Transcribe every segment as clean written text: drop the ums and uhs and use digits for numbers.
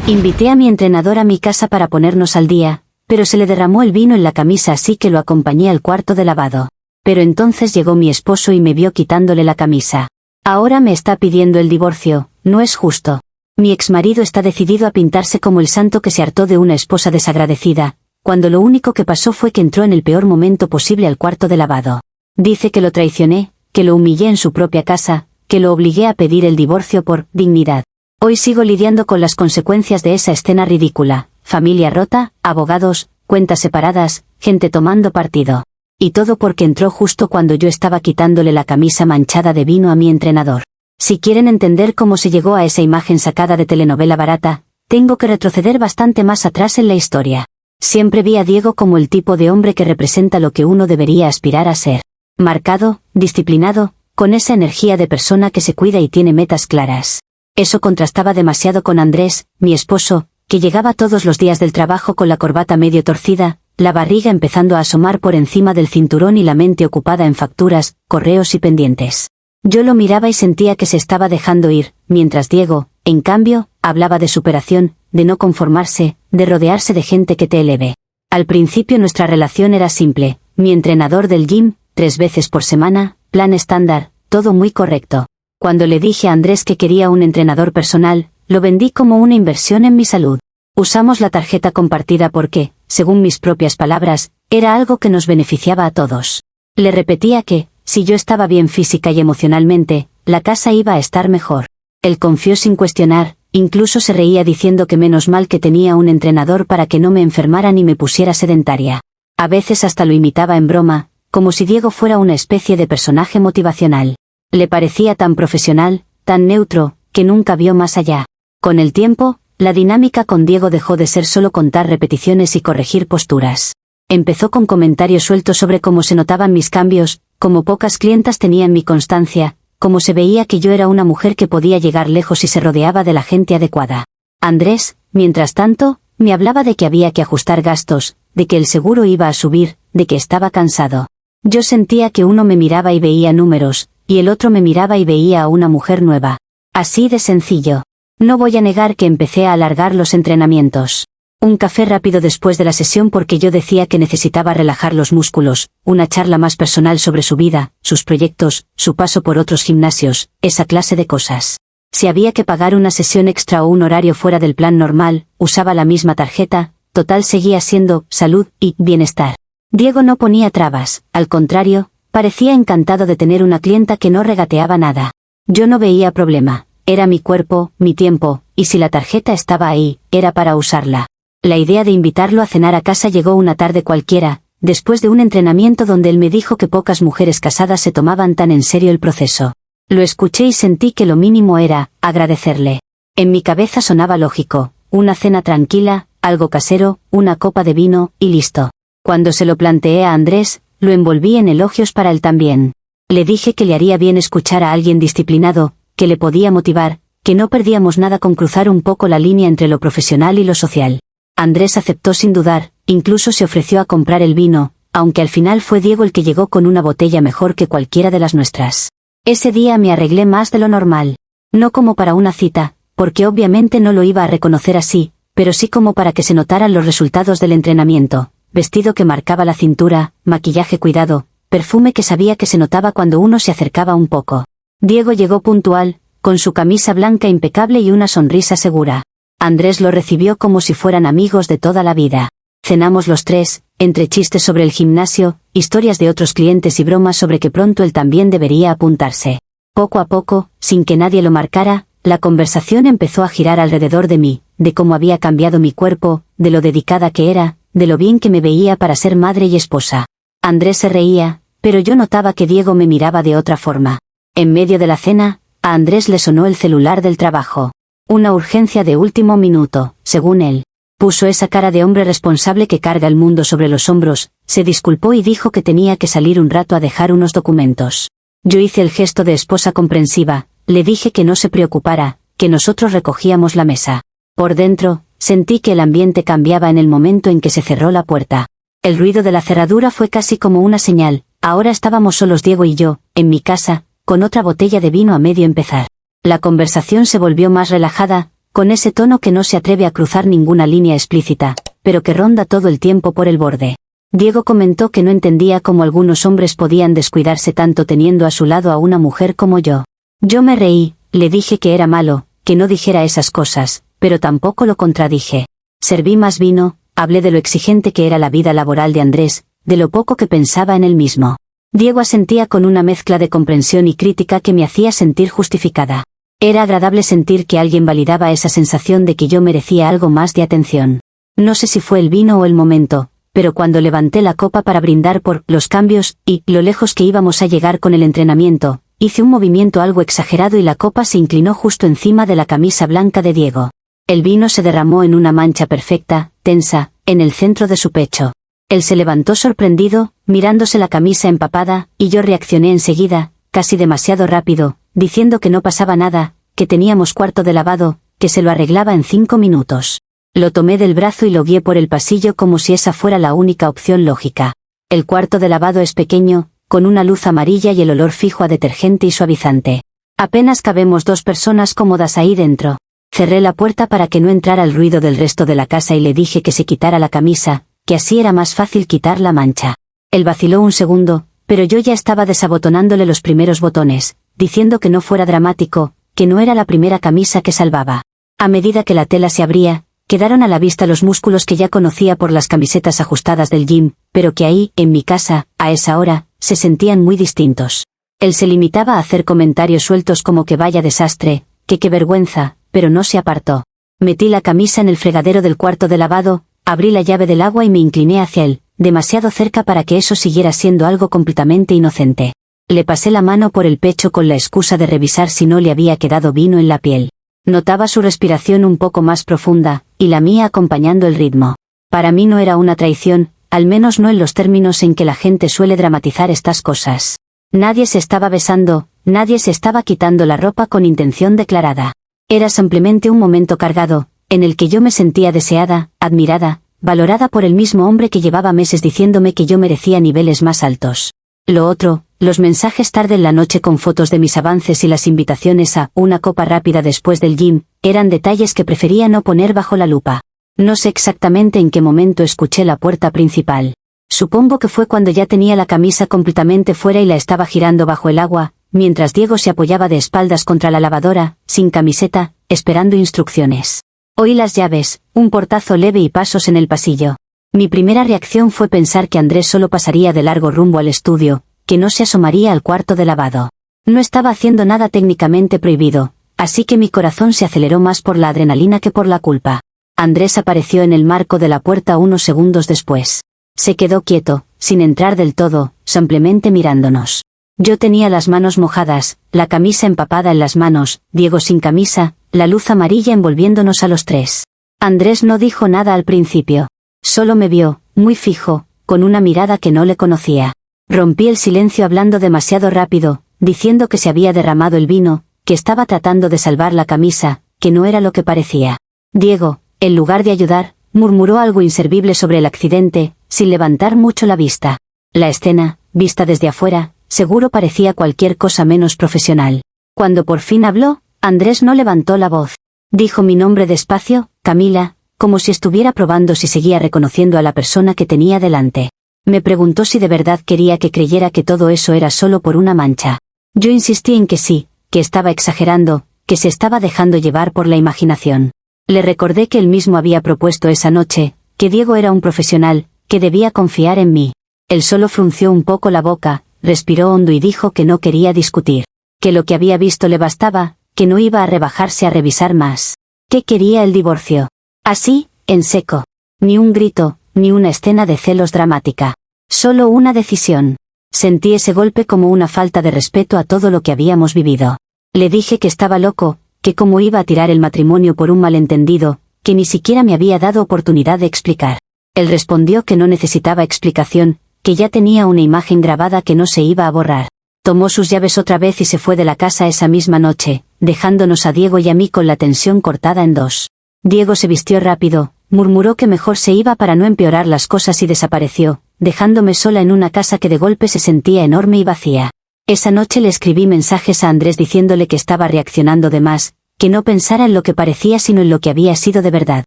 Invité a mi entrenador a mi casa para ponernos al día, pero se le derramó el vino en la camisa, así que lo acompañé al cuarto de lavado. Pero entonces llegó mi esposo y me vio quitándole la camisa. Ahora me está pidiendo el divorcio, no es justo. Mi exmarido está decidido a pintarse como el santo que se hartó de una esposa desagradecida, cuando lo único que pasó fue que entró en el peor momento posible al cuarto de lavado. Dice que lo traicioné, que lo humillé en su propia casa, que lo obligué a pedir el divorcio por dignidad. Hoy sigo lidiando con las consecuencias de esa escena ridícula: familia rota, abogados, cuentas separadas, gente tomando partido. Y todo porque entró justo cuando yo estaba quitándole la camisa manchada de vino a mi entrenador. Si quieren entender cómo se llegó a esa imagen sacada de telenovela barata, tengo que retroceder bastante más atrás en la historia. Siempre vi a Diego como el tipo de hombre que representa lo que uno debería aspirar a ser. Marcado, disciplinado, con esa energía de persona que se cuida y tiene metas claras. Eso contrastaba demasiado con Andrés, mi esposo, que llegaba todos los días del trabajo con la corbata medio torcida, la barriga empezando a asomar por encima del cinturón y la mente ocupada en facturas, correos y pendientes. Yo lo miraba y sentía que se estaba dejando ir, mientras Diego, en cambio, hablaba de superación, de no conformarse, de rodearse de gente que te eleve. Al principio nuestra relación era simple: mi entrenador del gym, 3 veces por semana, plan estándar, todo muy correcto. Cuando le dije a Andrés que quería un entrenador personal, lo vendí como una inversión en mi salud. Usamos la tarjeta compartida porque, según mis propias palabras, era algo que nos beneficiaba a todos. Le repetía que, si yo estaba bien física y emocionalmente, la casa iba a estar mejor. Él confió sin cuestionar, incluso se reía diciendo que menos mal que tenía un entrenador para que no me enfermara ni me pusiera sedentaria. A veces hasta lo imitaba en broma, como si Diego fuera una especie de personaje motivacional. Le parecía tan profesional, tan neutro, que nunca vio más allá. Con el tiempo, la dinámica con Diego dejó de ser solo contar repeticiones y corregir posturas. Empezó con comentarios sueltos sobre cómo se notaban mis cambios, cómo pocas clientas tenían mi constancia, cómo se veía que yo era una mujer que podía llegar lejos si se rodeaba de la gente adecuada. Andrés, mientras tanto, me hablaba de que había que ajustar gastos, de que el seguro iba a subir, de que estaba cansado. Yo sentía que uno me miraba y veía números, y el otro me miraba y veía a una mujer nueva. Así de sencillo. No voy a negar que empecé a alargar los entrenamientos. Un café rápido después de la sesión porque yo decía que necesitaba relajar los músculos, una charla más personal sobre su vida, sus proyectos, su paso por otros gimnasios, esa clase de cosas. Si había que pagar una sesión extra o un horario fuera del plan normal, usaba la misma tarjeta, total seguía siendo salud y bienestar. Diego no ponía trabas, al contrario, parecía encantado de tener una clienta que no regateaba nada. Yo no veía problema, era mi cuerpo, mi tiempo, y si la tarjeta estaba ahí, era para usarla. La idea de invitarlo a cenar a casa llegó una tarde cualquiera, después de un entrenamiento donde él me dijo que pocas mujeres casadas se tomaban tan en serio el proceso. Lo escuché y sentí que lo mínimo era agradecerle. En mi cabeza sonaba lógico: una cena tranquila, algo casero, una copa de vino, y listo. Cuando se lo planteé a Andrés, lo envolví en elogios para él también. Le dije que le haría bien escuchar a alguien disciplinado, que le podía motivar, que no perdíamos nada con cruzar un poco la línea entre lo profesional y lo social. Andrés aceptó sin dudar, incluso se ofreció a comprar el vino, aunque al final fue Diego el que llegó con una botella mejor que cualquiera de las nuestras. Ese día me arreglé más de lo normal. No como para una cita, porque obviamente no lo iba a reconocer así, pero sí como para que se notaran los resultados del entrenamiento: vestido que marcaba la cintura, maquillaje cuidado, perfume que sabía que se notaba cuando uno se acercaba un poco. Diego llegó puntual, con su camisa blanca impecable y una sonrisa segura. Andrés lo recibió como si fueran amigos de toda la vida. Cenamos los tres, entre chistes sobre el gimnasio, historias de otros clientes y bromas sobre que pronto él también debería apuntarse. Poco a poco, sin que nadie lo marcara, la conversación empezó a girar alrededor de mí, de cómo había cambiado mi cuerpo, de lo dedicada que era, de lo bien que me veía para ser madre y esposa. Andrés se reía, pero yo notaba que Diego me miraba de otra forma. En medio de la cena, a Andrés le sonó el celular del trabajo. Una urgencia de último minuto, según él. Puso esa cara de hombre responsable que carga el mundo sobre los hombros, se disculpó y dijo que tenía que salir un rato a dejar unos documentos. Yo hice el gesto de esposa comprensiva, le dije que no se preocupara, que nosotros recogíamos la mesa. Por dentro, sentí que el ambiente cambiaba en el momento en que se cerró la puerta. El ruido de la cerradura fue casi como una señal: ahora estábamos solos Diego y yo, en mi casa, con otra botella de vino a medio empezar. La conversación se volvió más relajada, con ese tono que no se atreve a cruzar ninguna línea explícita, pero que ronda todo el tiempo por el borde. Diego comentó que no entendía cómo algunos hombres podían descuidarse tanto teniendo a su lado a una mujer como yo. Yo me reí, le dije que era malo, que no dijera esas cosas, pero tampoco lo contradije. Serví más vino, hablé de lo exigente que era la vida laboral de Andrés, de lo poco que pensaba en él mismo. Diego asentía con una mezcla de comprensión y crítica que me hacía sentir justificada. Era agradable sentir que alguien validaba esa sensación de que yo merecía algo más de atención. No sé si fue el vino o el momento, pero cuando levanté la copa para brindar por los cambios y lo lejos que íbamos a llegar con el entrenamiento, hice un movimiento algo exagerado y la copa se inclinó justo encima de la camisa blanca de Diego. El vino se derramó en una mancha perfecta, tensa, en el centro de su pecho. Él se levantó sorprendido, mirándose la camisa empapada, y yo reaccioné enseguida, casi demasiado rápido, diciendo que no pasaba nada, que teníamos cuarto de lavado, que se lo arreglaba en 5 minutos. Lo tomé del brazo y lo guié por el pasillo como si esa fuera la única opción lógica. El cuarto de lavado es pequeño, con una luz amarilla y el olor fijo a detergente y suavizante. Apenas cabemos 2 personas cómodas ahí dentro. Cerré la puerta para que no entrara el ruido del resto de la casa y le dije que se quitara la camisa, que así era más fácil quitar la mancha. Él vaciló un segundo, pero yo ya estaba desabotonándole los primeros botones, diciendo que no fuera dramático, que no era la primera camisa que salvaba. A medida que la tela se abría, quedaron a la vista los músculos que ya conocía por las camisetas ajustadas del gym, pero que ahí, en mi casa, a esa hora, se sentían muy distintos. Él se limitaba a hacer comentarios sueltos como que vaya desastre, que qué vergüenza, pero no se apartó. Metí la camisa en el fregadero del cuarto de lavado, abrí la llave del agua y me incliné hacia él, demasiado cerca para que eso siguiera siendo algo completamente inocente. Le pasé la mano por el pecho con la excusa de revisar si no le había quedado vino en la piel. Notaba su respiración un poco más profunda, y la mía acompañando el ritmo. Para mí no era una traición, al menos no en los términos en que la gente suele dramatizar estas cosas. Nadie se estaba besando, nadie se estaba quitando la ropa con intención declarada. Era simplemente un momento cargado, en el que yo me sentía deseada, admirada, valorada por el mismo hombre que llevaba meses diciéndome que yo merecía niveles más altos. Lo otro, los mensajes tarde en la noche con fotos de mis avances y las invitaciones a una copa rápida después del gym, eran detalles que prefería no poner bajo la lupa. No sé exactamente en qué momento escuché la puerta principal. Supongo que fue cuando ya tenía la camisa completamente fuera y la estaba girando bajo el agua, mientras Diego se apoyaba de espaldas contra la lavadora, sin camiseta, esperando instrucciones. Oí las llaves, un portazo leve y pasos en el pasillo. Mi primera reacción fue pensar que Andrés solo pasaría de largo rumbo al estudio, que no se asomaría al cuarto de lavado. No estaba haciendo nada técnicamente prohibido, así que mi corazón se aceleró más por la adrenalina que por la culpa. Andrés apareció en el marco de la puerta unos segundos después. Se quedó quieto, sin entrar del todo, simplemente mirándonos. Yo tenía las manos mojadas, la camisa empapada en las manos, Diego sin camisa, la luz amarilla envolviéndonos a los 3. Andrés no dijo nada al principio. Solo me vio, muy fijo, con una mirada que no le conocía. Rompí el silencio hablando demasiado rápido, diciendo que se había derramado el vino, que estaba tratando de salvar la camisa, que no era lo que parecía. Diego, en lugar de ayudar, murmuró algo inservible sobre el accidente, sin levantar mucho la vista. La escena, vista desde afuera, seguro parecía cualquier cosa menos profesional. Cuando por fin habló, Andrés no levantó la voz. Dijo mi nombre despacio, Camila, como si estuviera probando si seguía reconociendo a la persona que tenía delante. Me preguntó si de verdad quería que creyera que todo eso era solo por una mancha. Yo insistí en que sí, que estaba exagerando, que se estaba dejando llevar por la imaginación. Le recordé que él mismo había propuesto esa noche, que Diego era un profesional, que debía confiar en mí. Él solo frunció un poco la boca, respiró hondo y dijo que no quería discutir, que lo que había visto le bastaba, que no iba a rebajarse a revisar más, que quería el divorcio. Así, en seco. Ni un grito, ni una escena de celos dramática. Solo una decisión. Sentí ese golpe como una falta de respeto a todo lo que habíamos vivido. Le dije que estaba loco, que cómo iba a tirar el matrimonio por un malentendido, que ni siquiera me había dado oportunidad de explicar. Él respondió que no necesitaba explicación, que ya tenía una imagen grabada que no se iba a borrar. Tomó sus llaves otra vez y se fue de la casa esa misma noche, dejándonos a Diego y a mí con la tensión cortada en 2. Diego se vistió rápido, murmuró que mejor se iba para no empeorar las cosas y desapareció, dejándome sola en una casa que de golpe se sentía enorme y vacía. Esa noche le escribí mensajes a Andrés diciéndole que estaba reaccionando de más, que no pensara en lo que parecía sino en lo que había sido de verdad.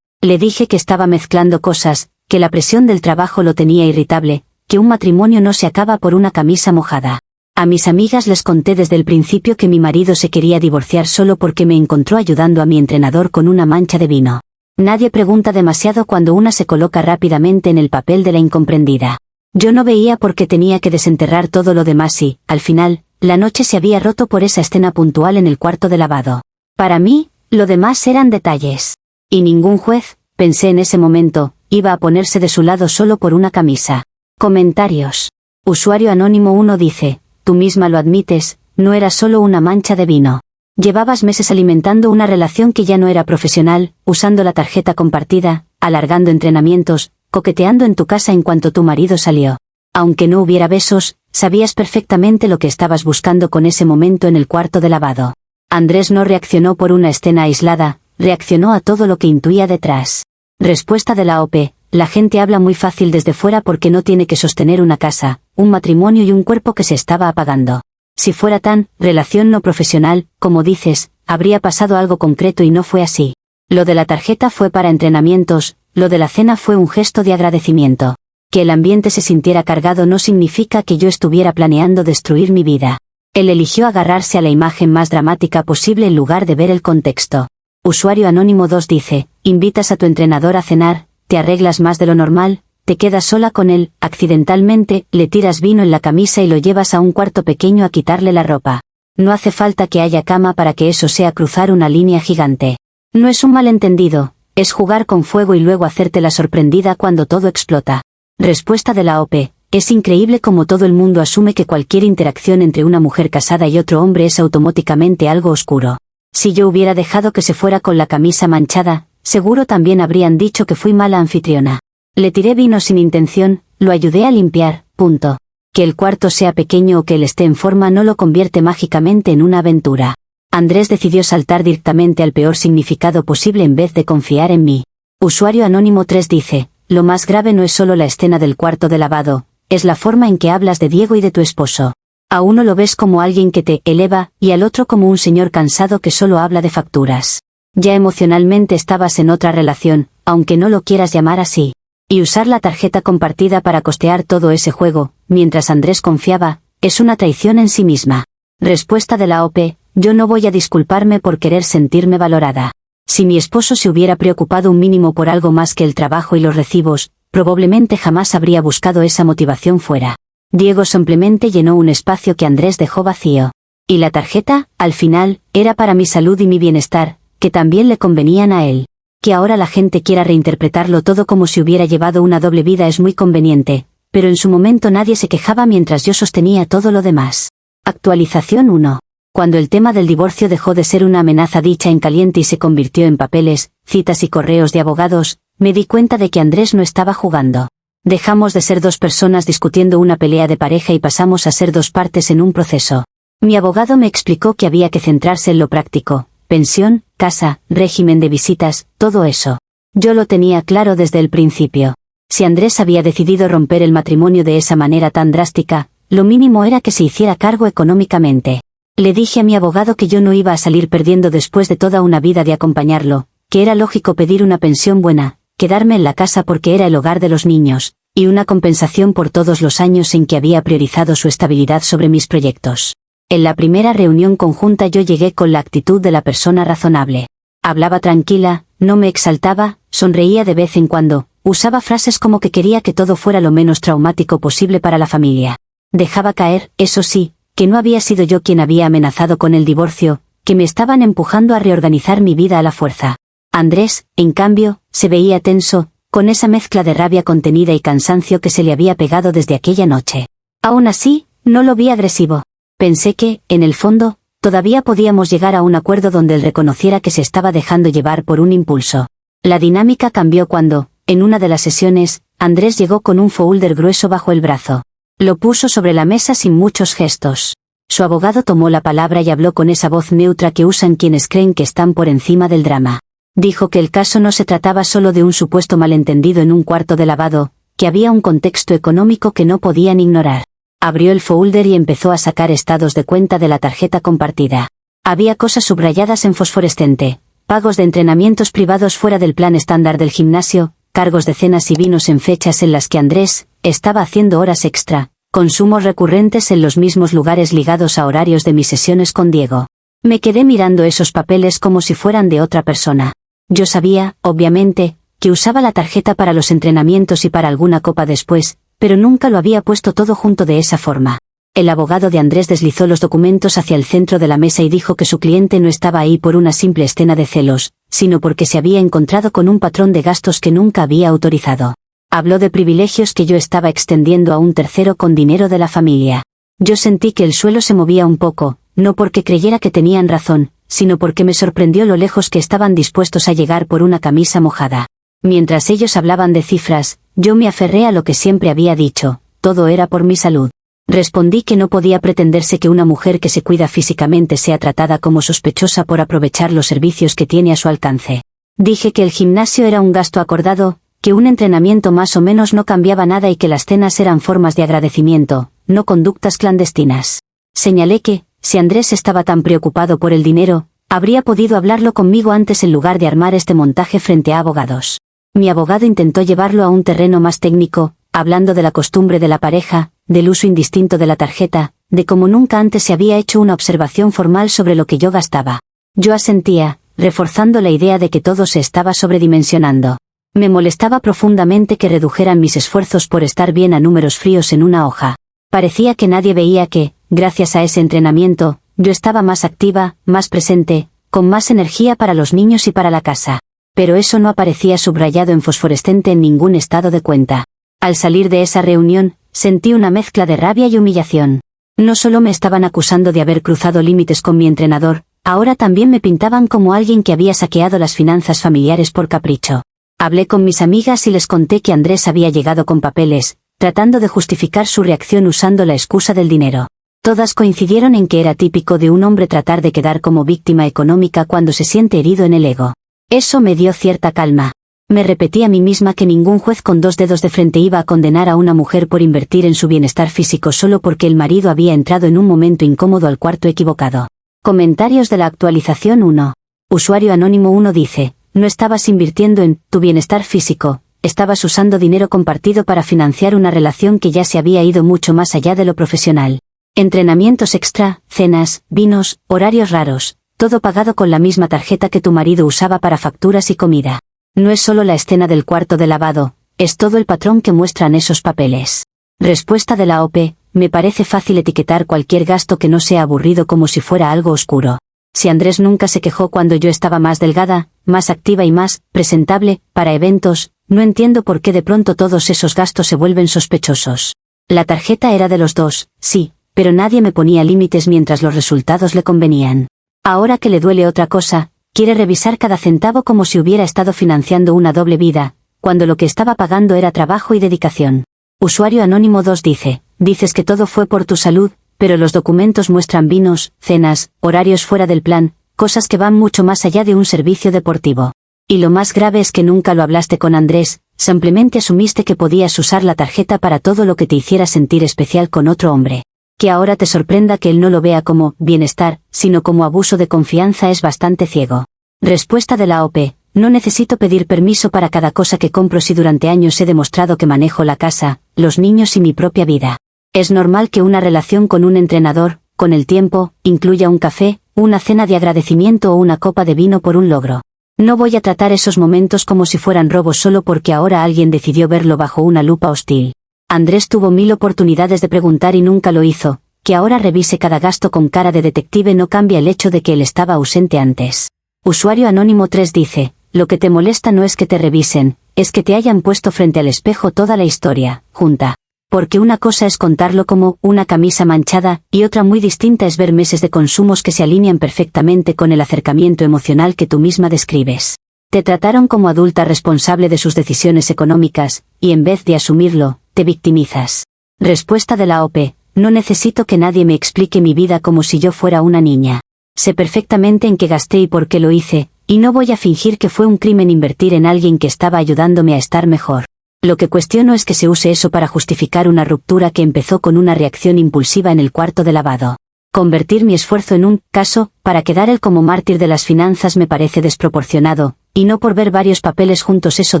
Le dije que estaba mezclando cosas, que la presión del trabajo lo tenía irritable, que un matrimonio no se acaba por una camisa mojada. A mis amigas les conté desde el principio que mi marido se quería divorciar solo porque me encontró ayudando a mi entrenador con una mancha de vino. Nadie pregunta demasiado cuando una se coloca rápidamente en el papel de la incomprendida. Yo no veía por qué tenía que desenterrar todo lo demás y, al final, la noche se había roto por esa escena puntual en el cuarto de lavado. Para mí, lo demás eran detalles. Y ningún juez, pensé en ese momento, iba a ponerse de su lado solo por una camisa. Comentarios. Usuario anónimo 1 dice, tú misma lo admites, no era solo una mancha de vino. Llevabas meses alimentando una relación que ya no era profesional, usando la tarjeta compartida, alargando entrenamientos, coqueteando en tu casa en cuanto tu marido salió. Aunque no hubiera besos, sabías perfectamente lo que estabas buscando con ese momento en el cuarto de lavado. Andrés no reaccionó por una escena aislada, reaccionó a todo lo que intuía detrás. Respuesta de la OP, la gente habla muy fácil desde fuera porque no tiene que sostener una casa, un matrimonio y un cuerpo que se estaba apagando. Si fuera tan, relación no profesional, como dices, habría pasado algo concreto y no fue así. Lo de la tarjeta fue para entrenamientos, lo de la cena fue un gesto de agradecimiento. Que el ambiente se sintiera cargado no significa que yo estuviera planeando destruir mi vida. Él eligió agarrarse a la imagen más dramática posible en lugar de ver el contexto. Usuario anónimo 2 dice, invitas a tu entrenador a cenar, te arreglas más de lo normal, te quedas sola con él, accidentalmente, le tiras vino en la camisa y lo llevas a un cuarto pequeño a quitarle la ropa. No hace falta que haya cama para que eso sea cruzar una línea gigante. No es un malentendido, es jugar con fuego y luego hacerte la sorprendida cuando todo explota. Respuesta de la OP, es increíble como todo el mundo asume que cualquier interacción entre una mujer casada y otro hombre es automáticamente algo oscuro. Si yo hubiera dejado que se fuera con la camisa manchada, seguro también habrían dicho que fui mala anfitriona. Le tiré vino sin intención, lo ayudé a limpiar, punto. Que el cuarto sea pequeño o que él esté en forma no lo convierte mágicamente en una aventura. Andrés decidió saltar directamente al peor significado posible en vez de confiar en mí. Usuario anónimo 3 dice, lo más grave no es solo la escena del cuarto de lavado, es la forma en que hablas de Diego y de tu esposo. A uno lo ves como alguien que te eleva, y al otro como un señor cansado que solo habla de facturas. Ya emocionalmente estabas en otra relación, aunque no lo quieras llamar así. Y usar la tarjeta compartida para costear todo ese juego, mientras Andrés confiaba, es una traición en sí misma. Respuesta de la OP, yo no voy a disculparme por querer sentirme valorada. Si mi esposo se hubiera preocupado un mínimo por algo más que el trabajo y los recibos, probablemente jamás habría buscado esa motivación fuera. Diego simplemente llenó un espacio que Andrés dejó vacío. Y la tarjeta, al final, era para mi salud y mi bienestar, que también le convenían a él. Que ahora la gente quiera reinterpretarlo todo como si hubiera llevado una doble vida es muy conveniente, pero en su momento nadie se quejaba mientras yo sostenía todo lo demás. Actualización 1. Cuando el tema del divorcio dejó de ser una amenaza dicha en caliente y se convirtió en papeles, citas y correos de abogados, me di cuenta de que Andrés no estaba jugando. Dejamos de ser dos personas discutiendo una pelea de pareja y pasamos a ser dos partes en un proceso. Mi abogado me explicó que había que centrarse en lo práctico. Pensión, casa, régimen de visitas, todo eso. Yo lo tenía claro desde el principio. Si Andrés había decidido romper el matrimonio de esa manera tan drástica, lo mínimo era que se hiciera cargo económicamente. Le dije a mi abogado que yo no iba a salir perdiendo después de toda una vida de acompañarlo, que era lógico pedir una pensión buena, quedarme en la casa porque era el hogar de los niños, y una compensación por todos los años en que había priorizado su estabilidad sobre mis proyectos. En la primera reunión conjunta yo llegué con la actitud de la persona razonable. Hablaba tranquila, no me exaltaba, sonreía de vez en cuando, usaba frases como que quería que todo fuera lo menos traumático posible para la familia. Dejaba caer, eso sí, que no había sido yo quien había amenazado con el divorcio, que me estaban empujando a reorganizar mi vida a la fuerza. Andrés, en cambio, se veía tenso, con esa mezcla de rabia contenida y cansancio que se le había pegado desde aquella noche. Aún así, no lo vi agresivo. Pensé que, en el fondo, todavía podíamos llegar a un acuerdo donde él reconociera que se estaba dejando llevar por un impulso. La dinámica cambió cuando, en una de las sesiones, Andrés llegó con un folder grueso bajo el brazo. Lo puso sobre la mesa sin muchos gestos. Su abogado tomó la palabra y habló con esa voz neutra que usan quienes creen que están por encima del drama. Dijo que el caso no se trataba solo de un supuesto malentendido en un cuarto de lavado, que había un contexto económico que no podían ignorar. Abrió el folder y empezó a sacar estados de cuenta de la tarjeta compartida. Había cosas subrayadas en fosforescente, pagos de entrenamientos privados fuera del plan estándar del gimnasio, cargos de cenas y vinos en fechas en las que Andrés estaba haciendo horas extra, consumos recurrentes en los mismos lugares ligados a horarios de mis sesiones con Diego. Me quedé mirando esos papeles como si fueran de otra persona. Yo sabía, obviamente, que usaba la tarjeta para los entrenamientos y para alguna copa después, pero nunca lo había puesto todo junto de esa forma. El abogado de Andrés deslizó los documentos hacia el centro de la mesa y dijo que su cliente no estaba ahí por una simple escena de celos, sino porque se había encontrado con un patrón de gastos que nunca había autorizado. Habló de privilegios que yo estaba extendiendo a un tercero con dinero de la familia. Yo sentí que el suelo se movía un poco, no porque creyera que tenían razón, sino porque me sorprendió lo lejos que estaban dispuestos a llegar por una camisa mojada. Mientras ellos hablaban de cifras, yo me aferré a lo que siempre había dicho, todo era por mi salud. Respondí que no podía pretenderse que una mujer que se cuida físicamente sea tratada como sospechosa por aprovechar los servicios que tiene a su alcance. Dije que el gimnasio era un gasto acordado, que un entrenamiento más o menos no cambiaba nada y que las cenas eran formas de agradecimiento, no conductas clandestinas. Señalé que, si Andrés estaba tan preocupado por el dinero, habría podido hablarlo conmigo antes en lugar de armar este montaje frente a abogados. Mi abogado intentó llevarlo a un terreno más técnico, hablando de la costumbre de la pareja, del uso indistinto de la tarjeta, de cómo nunca antes se había hecho una observación formal sobre lo que yo gastaba. Yo asentía, reforzando la idea de que todo se estaba sobredimensionando. Me molestaba profundamente que redujeran mis esfuerzos por estar bien a números fríos en una hoja. Parecía que nadie veía que, gracias a ese entrenamiento, yo estaba más activa, más presente, con más energía para los niños y para la casa. Pero eso no aparecía subrayado en fosforescente en ningún estado de cuenta. Al salir de esa reunión, sentí una mezcla de rabia y humillación. No solo me estaban acusando de haber cruzado límites con mi entrenador, ahora también me pintaban como alguien que había saqueado las finanzas familiares por capricho. Hablé con mis amigas y les conté que Andrés había llegado con papeles, tratando de justificar su reacción usando la excusa del dinero. Todas coincidieron en que era típico de un hombre tratar de quedar como víctima económica cuando se siente herido en el ego. Eso me dio cierta calma. Me repetí a mí misma que ningún juez con dos dedos de frente iba a condenar a una mujer por invertir en su bienestar físico solo porque el marido había entrado en un momento incómodo al cuarto equivocado. Comentarios de la actualización 1. Usuario anónimo 1 dice, no estabas invirtiendo en tu bienestar físico, estabas usando dinero compartido para financiar una relación que ya se había ido mucho más allá de lo profesional. Entrenamientos extra, cenas, vinos, horarios raros, todo pagado con la misma tarjeta que tu marido usaba para facturas y comida. No es solo la escena del cuarto de lavado, es todo el patrón que muestran esos papeles. Respuesta de la OP, me parece fácil etiquetar cualquier gasto que no sea aburrido como si fuera algo oscuro. Si Andrés nunca se quejó cuando yo estaba más delgada, más activa y más presentable para eventos, no entiendo por qué de pronto todos esos gastos se vuelven sospechosos. La tarjeta era de los dos, sí, pero nadie me ponía límites mientras los resultados le convenían. Ahora que le duele otra cosa, quiere revisar cada centavo como si hubiera estado financiando una doble vida, cuando lo que estaba pagando era trabajo y dedicación. Usuario anónimo 2 dice, dices que todo fue por tu salud, pero los documentos muestran vinos, cenas, horarios fuera del plan, cosas que van mucho más allá de un servicio deportivo. Y lo más grave es que nunca lo hablaste con Andrés, simplemente asumiste que podías usar la tarjeta para todo lo que te hiciera sentir especial con otro hombre. Que ahora te sorprenda que él no lo vea como bienestar, sino como abuso de confianza es bastante ciego. Respuesta de la OP, no necesito pedir permiso para cada cosa que compro si durante años he demostrado que manejo la casa, los niños y mi propia vida. Es normal que una relación con un entrenador, con el tiempo, incluya un café, una cena de agradecimiento o una copa de vino por un logro. No voy a tratar esos momentos como si fueran robos solo porque ahora alguien decidió verlo bajo una lupa hostil. Andrés tuvo 1000 oportunidades de preguntar y nunca lo hizo, que ahora revise cada gasto con cara de detective no cambia el hecho de que él estaba ausente antes. Usuario anónimo 3 dice, lo que te molesta no es que te revisen, es que te hayan puesto frente al espejo toda la historia, junta. Porque una cosa es contarlo como una camisa manchada, y otra muy distinta es ver meses de consumos que se alinean perfectamente con el acercamiento emocional que tú misma describes. Te trataron como adulta responsable de sus decisiones económicas, y en vez de asumirlo, te victimizas. Respuesta de la OP, no necesito que nadie me explique mi vida como si yo fuera una niña. Sé perfectamente en qué gasté y por qué lo hice, y no voy a fingir que fue un crimen invertir en alguien que estaba ayudándome a estar mejor. Lo que cuestiono es que se use eso para justificar una ruptura que empezó con una reacción impulsiva en el cuarto de lavado. Convertir mi esfuerzo en un caso para quedar él como mártir de las finanzas me parece desproporcionado, y no por ver varios papeles juntos eso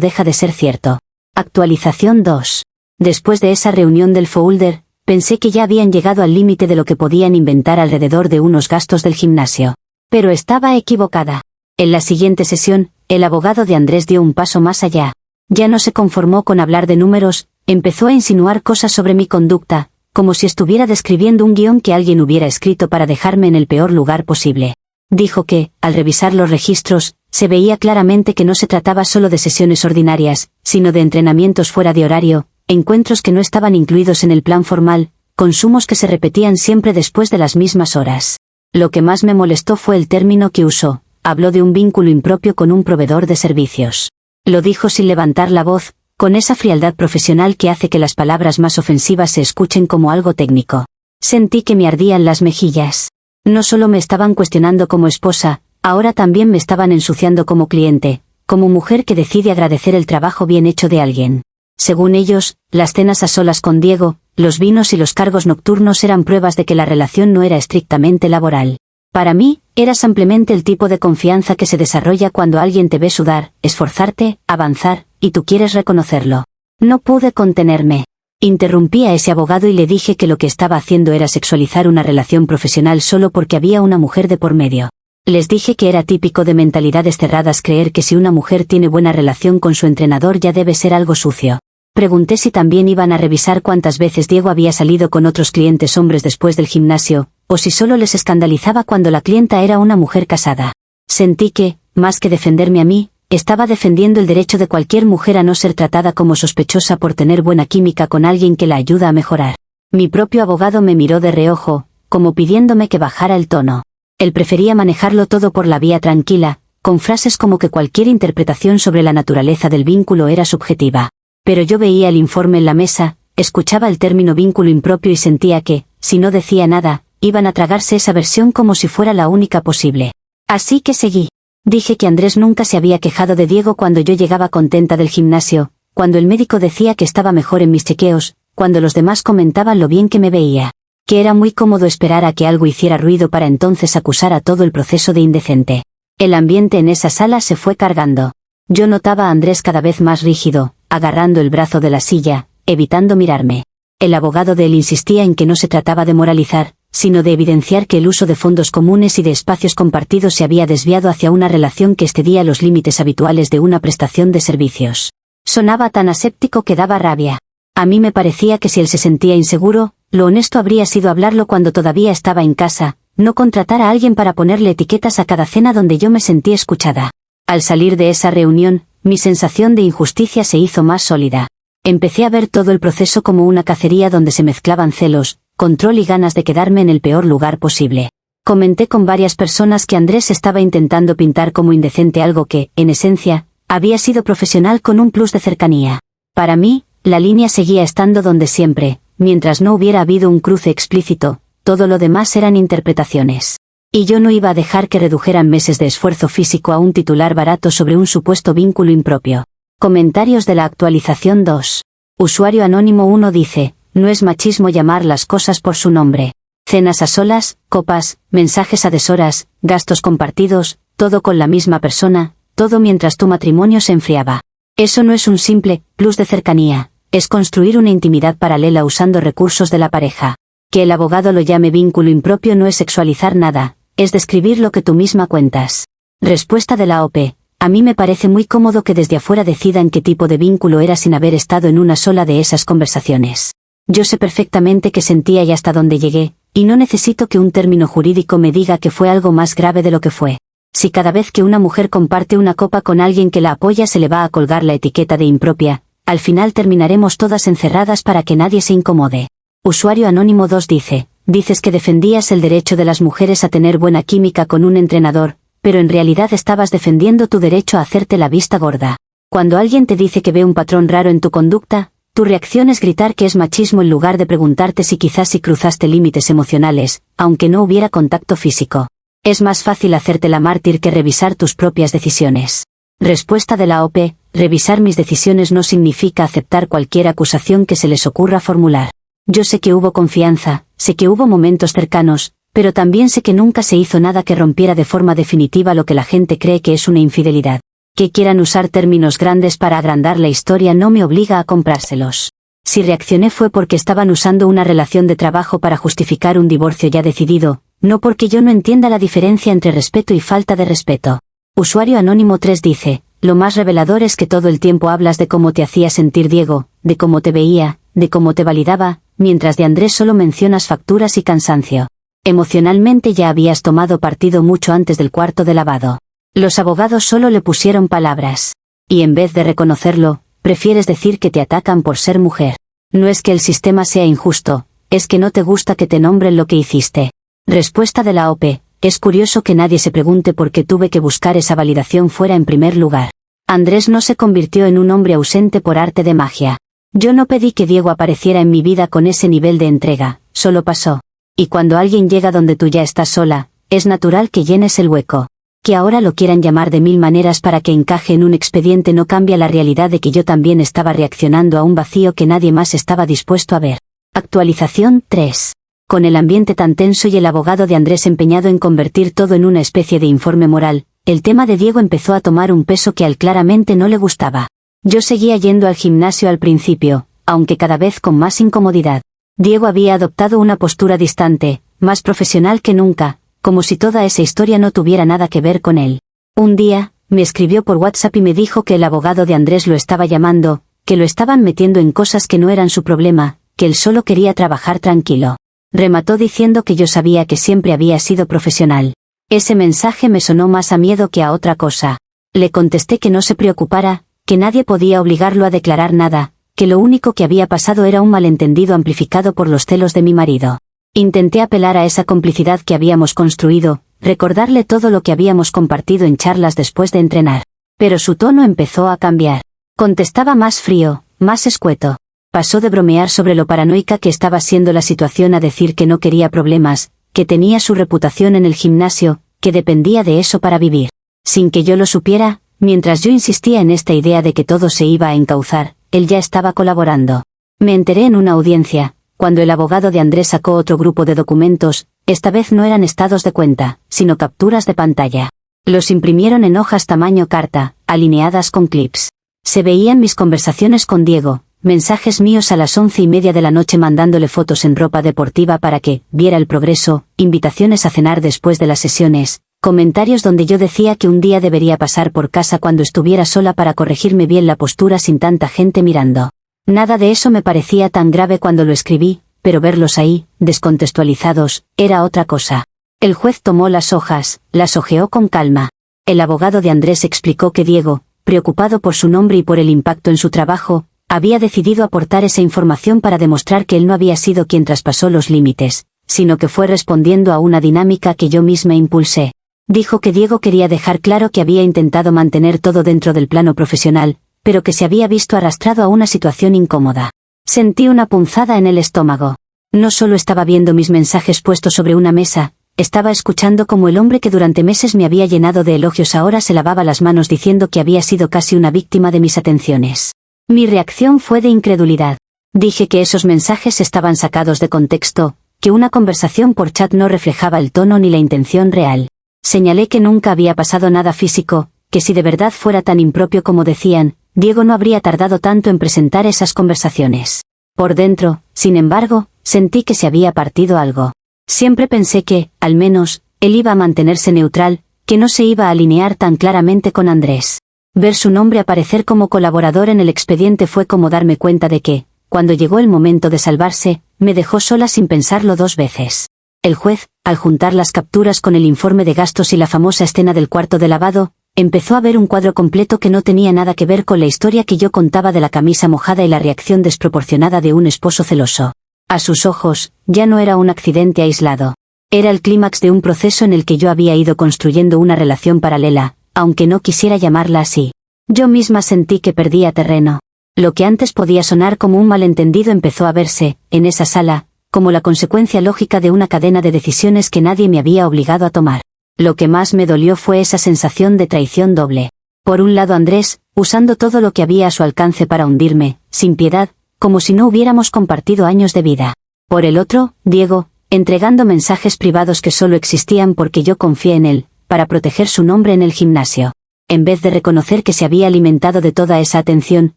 deja de ser cierto. Actualización 2. Después de esa reunión del folder, pensé que ya habían llegado al límite de lo que podían inventar alrededor de unos gastos del gimnasio. Pero estaba equivocada. En la siguiente sesión, el abogado de Andrés dio un paso más allá. Ya no se conformó con hablar de números, empezó a insinuar cosas sobre mi conducta, como si estuviera describiendo un guión que alguien hubiera escrito para dejarme en el peor lugar posible. Dijo que, al revisar los registros, se veía claramente que no se trataba solo de sesiones ordinarias, sino de entrenamientos fuera de horario, encuentros que no estaban incluidos en el plan formal, consumos que se repetían siempre después de las mismas horas. Lo que más me molestó fue el término que usó. Habló de un vínculo impropio con un proveedor de servicios. Lo dijo sin levantar la voz, con esa frialdad profesional que hace que las palabras más ofensivas se escuchen como algo técnico. Sentí que me ardían las mejillas. No solo me estaban cuestionando como esposa, ahora también me estaban ensuciando como cliente, como mujer que decide agradecer el trabajo bien hecho de alguien. Según ellos, las cenas a solas con Diego, los vinos y los cargos nocturnos eran pruebas de que la relación no era estrictamente laboral. Para mí, era simplemente el tipo de confianza que se desarrolla cuando alguien te ve sudar, esforzarte, avanzar, y tú quieres reconocerlo. No pude contenerme. Interrumpí a ese abogado y le dije que lo que estaba haciendo era sexualizar una relación profesional solo porque había una mujer de por medio. Les dije que era típico de mentalidades cerradas creer que si una mujer tiene buena relación con su entrenador ya debe ser algo sucio. Pregunté si también iban a revisar cuántas veces Diego había salido con otros clientes hombres después del gimnasio, o si solo les escandalizaba cuando la clienta era una mujer casada. Sentí que, más que defenderme a mí, estaba defendiendo el derecho de cualquier mujer a no ser tratada como sospechosa por tener buena química con alguien que la ayuda a mejorar. Mi propio abogado me miró de reojo, como pidiéndome que bajara el tono. Él prefería manejarlo todo por la vía tranquila, con frases como que cualquier interpretación sobre la naturaleza del vínculo era subjetiva. Pero yo veía el informe en la mesa, escuchaba el término vínculo impropio y sentía que, si no decía nada, iban a tragarse esa versión como si fuera la única posible. Así que seguí. Dije que Andrés nunca se había quejado de Diego cuando yo llegaba contenta del gimnasio, cuando el médico decía que estaba mejor en mis chequeos, cuando los demás comentaban lo bien que me veía, que era muy cómodo esperar a que algo hiciera ruido para entonces acusar a todo el proceso de indecente. El ambiente en esa sala se fue cargando. Yo notaba a Andrés cada vez más rígido, agarrando el brazo de la silla, evitando mirarme. El abogado de él insistía en que no se trataba de moralizar, sino de evidenciar que el uso de fondos comunes y de espacios compartidos se había desviado hacia una relación que excedía los límites habituales de una prestación de servicios. Sonaba tan aséptico que daba rabia. A mí me parecía que si él se sentía inseguro, lo honesto habría sido hablarlo cuando todavía estaba en casa, no contratar a alguien para ponerle etiquetas a cada cena donde yo me sentí escuchada. Al salir de esa reunión, mi sensación de injusticia se hizo más sólida. Empecé a ver todo el proceso como una cacería donde se mezclaban celos, control y ganas de quedarme en el peor lugar posible. Comenté con varias personas que Andrés estaba intentando pintar como indecente algo que, en esencia, había sido profesional con un plus de cercanía. Para mí, la línea seguía estando donde siempre, mientras no hubiera habido un cruce explícito, todo lo demás eran interpretaciones. Y yo no iba a dejar que redujeran meses de esfuerzo físico a un titular barato sobre un supuesto vínculo impropio. Comentarios de la actualización 2. Usuario anónimo 1 dice, no es machismo llamar las cosas por su nombre. Cenas a solas, copas, mensajes a deshoras, gastos compartidos, todo con la misma persona, todo mientras tu matrimonio se enfriaba. Eso no es un simple plus de cercanía, es construir una intimidad paralela usando recursos de la pareja. Que el abogado lo llame vínculo impropio no es sexualizar nada, es describir lo que tú misma cuentas. Respuesta de la OP. A mí me parece muy cómodo que desde afuera decidan qué tipo de vínculo era sin haber estado en una sola de esas conversaciones. Yo sé perfectamente qué sentía y hasta dónde llegué, y no necesito que un término jurídico me diga que fue algo más grave de lo que fue. Si cada vez que una mujer comparte una copa con alguien que la apoya se le va a colgar la etiqueta de impropia, al final terminaremos todas encerradas para que nadie se incomode. Usuario anónimo 2 dice, dices que defendías el derecho de las mujeres a tener buena química con un entrenador, pero en realidad estabas defendiendo tu derecho a hacerte la vista gorda. Cuando alguien te dice que ve un patrón raro en tu conducta, tu reacción es gritar que es machismo en lugar de preguntarte si quizás sí cruzaste límites emocionales, aunque no hubiera contacto físico. Es más fácil hacerte la mártir que revisar tus propias decisiones. Respuesta de la OP, revisar mis decisiones no significa aceptar cualquier acusación que se les ocurra formular. Yo sé que hubo confianza, sé que hubo momentos cercanos, pero también sé que nunca se hizo nada que rompiera de forma definitiva lo que la gente cree que es una infidelidad. Que quieran usar términos grandes para agrandar la historia no me obliga a comprárselos. Si reaccioné fue porque estaban usando una relación de trabajo para justificar un divorcio ya decidido, no porque yo no entienda la diferencia entre respeto y falta de respeto. Usuario Anónimo 3 dice, lo más revelador es que todo el tiempo hablas de cómo te hacía sentir Diego, de cómo te veía, de cómo te validaba, mientras de Andrés solo mencionas facturas y cansancio. Emocionalmente ya habías tomado partido mucho antes del cuarto de lavado. Los abogados solo le pusieron palabras. Y en vez de reconocerlo, prefieres decir que te atacan por ser mujer. No es que el sistema sea injusto, es que no te gusta que te nombren lo que hiciste. Respuesta de la OP, es curioso que nadie se pregunte por qué tuve que buscar esa validación fuera en primer lugar. Andrés no se convirtió en un hombre ausente por arte de magia. Yo no pedí que Diego apareciera en mi vida con ese nivel de entrega, solo pasó. Y cuando alguien llega donde tú ya estás sola, es natural que llenes el hueco. Que ahora lo quieran llamar de mil maneras para que encaje en un expediente no cambia la realidad de que yo también estaba reaccionando a un vacío que nadie más estaba dispuesto a ver. Actualización 3. Con el ambiente tan tenso y el abogado de Andrés empeñado en convertir todo en una especie de informe moral, el tema de Diego empezó a tomar un peso que a él claramente no le gustaba. Yo seguía yendo al gimnasio al principio, aunque cada vez con más incomodidad. Diego había adoptado una postura distante, más profesional que nunca, como si toda esa historia no tuviera nada que ver con él. Un día, me escribió por WhatsApp y me dijo que el abogado de Andrés lo estaba llamando, que lo estaban metiendo en cosas que no eran su problema, que él solo quería trabajar tranquilo. Remató diciendo que yo sabía que siempre había sido profesional. Ese mensaje me sonó más a miedo que a otra cosa. Le contesté que no se preocupara, que nadie podía obligarlo a declarar nada, que lo único que había pasado era un malentendido amplificado por los celos de mi marido. Intenté apelar a esa complicidad que habíamos construido, recordarle todo lo que habíamos compartido en charlas después de entrenar. Pero su tono empezó a cambiar. Contestaba más frío, más escueto. Pasó de bromear sobre lo paranoica que estaba siendo la situación a decir que no quería problemas, que tenía su reputación en el gimnasio, que dependía de eso para vivir. Sin que yo lo supiera, mientras yo insistía en esta idea de que todo se iba a encauzar, él ya estaba colaborando. Me enteré en una audiencia, cuando el abogado de Andrés sacó otro grupo de documentos, esta vez no eran estados de cuenta, sino capturas de pantalla. Los imprimieron en hojas tamaño carta, alineadas con clips. Se veían mis conversaciones con Diego, mensajes míos a las 11:30 de la noche mandándole fotos en ropa deportiva para que viera el progreso, invitaciones a cenar después de las sesiones, comentarios donde yo decía que un día debería pasar por casa cuando estuviera sola para corregirme bien la postura sin tanta gente mirando. Nada de eso me parecía tan grave cuando lo escribí, pero verlos ahí, descontextualizados, era otra cosa. El juez tomó las hojas, las hojeó con calma. El abogado de Andrés explicó que Diego, preocupado por su nombre y por el impacto en su trabajo, había decidido aportar esa información para demostrar que él no había sido quien traspasó los límites, sino que fue respondiendo a una dinámica que yo misma impulsé. Dijo que Diego quería dejar claro que había intentado mantener todo dentro del plano profesional, pero que se había visto arrastrado a una situación incómoda. Sentí una punzada en el estómago. No solo estaba viendo mis mensajes puestos sobre una mesa, estaba escuchando cómo el hombre que durante meses me había llenado de elogios ahora se lavaba las manos diciendo que había sido casi una víctima de mis atenciones. Mi reacción fue de incredulidad. Dije que esos mensajes estaban sacados de contexto, que una conversación por chat no reflejaba el tono ni la intención real. Señalé que nunca había pasado nada físico, que si de verdad fuera tan impropio como decían, Diego no habría tardado tanto en presentar esas conversaciones. Por dentro, sin embargo, sentí que se había partido algo. Siempre pensé que, al menos, él iba a mantenerse neutral, que no se iba a alinear tan claramente con Andrés. Ver su nombre aparecer como colaborador en el expediente fue como darme cuenta de que, cuando llegó el momento de salvarse, me dejó sola sin pensarlo dos veces. El juez, al juntar las capturas con el informe de gastos y la famosa escena del cuarto de lavado, empezó a ver un cuadro completo que no tenía nada que ver con la historia que yo contaba de la camisa mojada y la reacción desproporcionada de un esposo celoso. A sus ojos, ya no era un accidente aislado. Era el clímax de un proceso en el que yo había ido construyendo una relación paralela, aunque no quisiera llamarla así. Yo misma sentí que perdía terreno. Lo que antes podía sonar como un malentendido empezó a verse, en esa sala, como la consecuencia lógica de una cadena de decisiones que nadie me había obligado a tomar. Lo que más me dolió fue esa sensación de traición doble. Por un lado Andrés, usando todo lo que había a su alcance para hundirme, sin piedad, como si no hubiéramos compartido años de vida. Por el otro, Diego, entregando mensajes privados que solo existían porque yo confié en él, para proteger su nombre en el gimnasio. En vez de reconocer que se había alimentado de toda esa atención,